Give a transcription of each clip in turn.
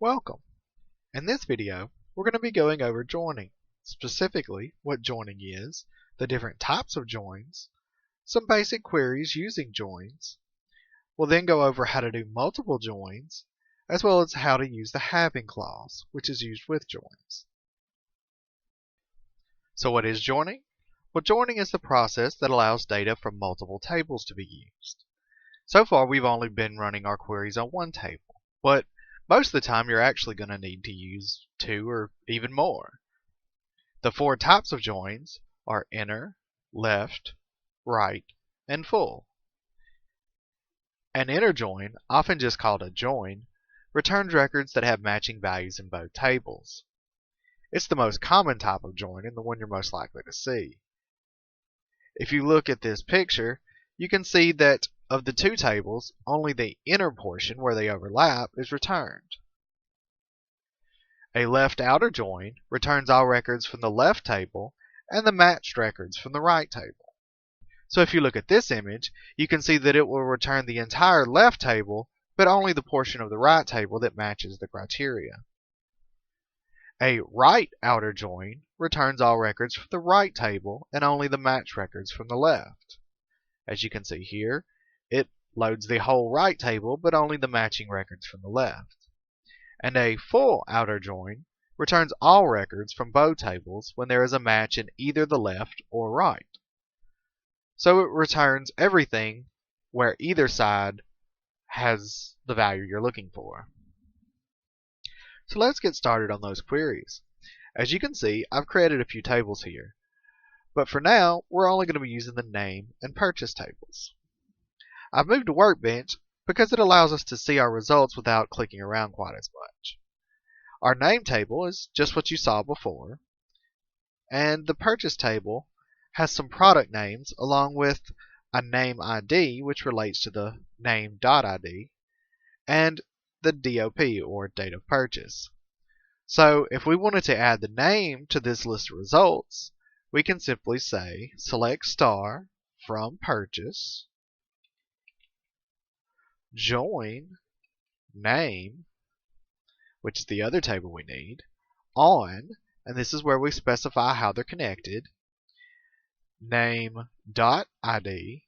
Welcome! In this video, we're going to be going over joining, specifically what joining is, the different types of joins, some basic queries using joins. We'll then go over how to do multiple joins, as well as how to use the having clause, which is used with joins. So what is joining? Well, joining is the process that allows data from multiple tables to be used. So far, we've only been running our queries on one table, but most of the time you're actually going to need to use two or even more. The four types of joins are inner, left, right, and full. An inner join, often just called a join, returns records that have matching values in both tables. It's the most common type of join and the one you're most likely to see. If you look at this picture, you can see that of the two tables, only the inner portion where they overlap is returned. A left outer join returns all records from the left table and the matched records from the right table. So if you look at this image, you can see that it will return the entire left table, but only the portion of the right table that matches the criteria. A right outer join returns all records from the right table and only the matched records from the left. As you can see here, it loads the whole right table, but only the matching records from the left. And a full outer join returns all records from both tables when there is a match in either the left or right. So it returns everything where either side has the value you're looking for. So let's get started on those queries. As you can see, I've created a few tables here. But for now, we're only going to be using the name and purchase tables. I've moved to Workbench because it allows us to see our results without clicking around quite as much. Our name table is just what you saw before, and the purchase table has some product names along with a name ID, which relates to the name.id, and the DOP, or date of purchase. So if we wanted to add the name to this list of results, we can simply say select star from purchase, join name, which is the other table we need, on, and this is where we specify how they're connected, name.id.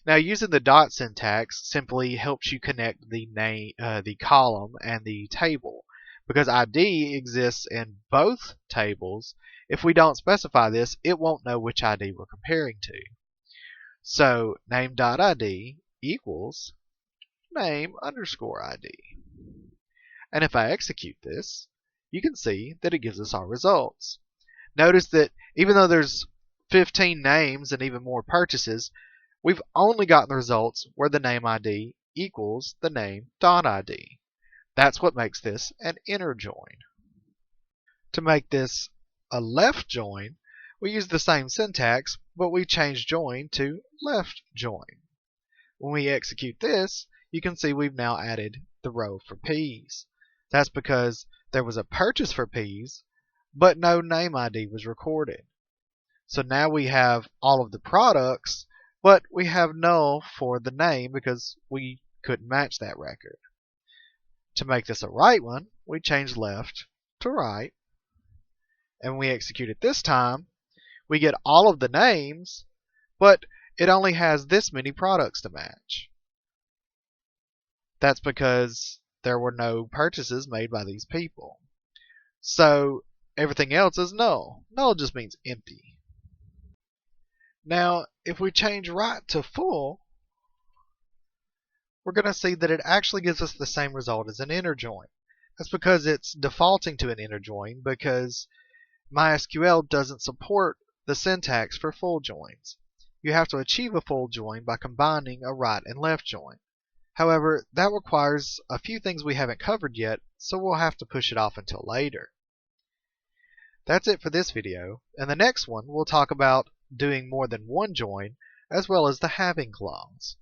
Now using the dot syntax simply helps you connect the name, the column and the table, because ID exists in both tables. If we don't specify this, it won't know which ID we're comparing to. So name.id equals name_ID. And if I execute this, you can see that it gives us our results. Notice that even though there's 15 names and even more purchases, we've only gotten the results where the name ID equals the name.id. That's what makes this an inner join. To make this a left join, we use the same syntax, but we change join to left join. When we execute this, you can see we've now added the row for peas. That's because there was a purchase for peas, but no name ID was recorded. So now we have all of the products, but we have null for the name because we couldn't match that record. To make this a right one, we change left to right. And when we execute it this time, we get all of the names, but it only has this many products to match. That's because there were no purchases made by these people. So everything else is null. Null just means empty. Now, if we change right to full, we're going to see that it actually gives us the same result as an inner join. That's because it's defaulting to an inner join because MySQL doesn't support the syntax for full joins. You have to achieve a full join by combining a right and left join. However, that requires a few things we haven't covered yet, so we'll have to push it off until later. That's it for this video. In the next one, we'll talk about doing more than one join, as well as the having clause.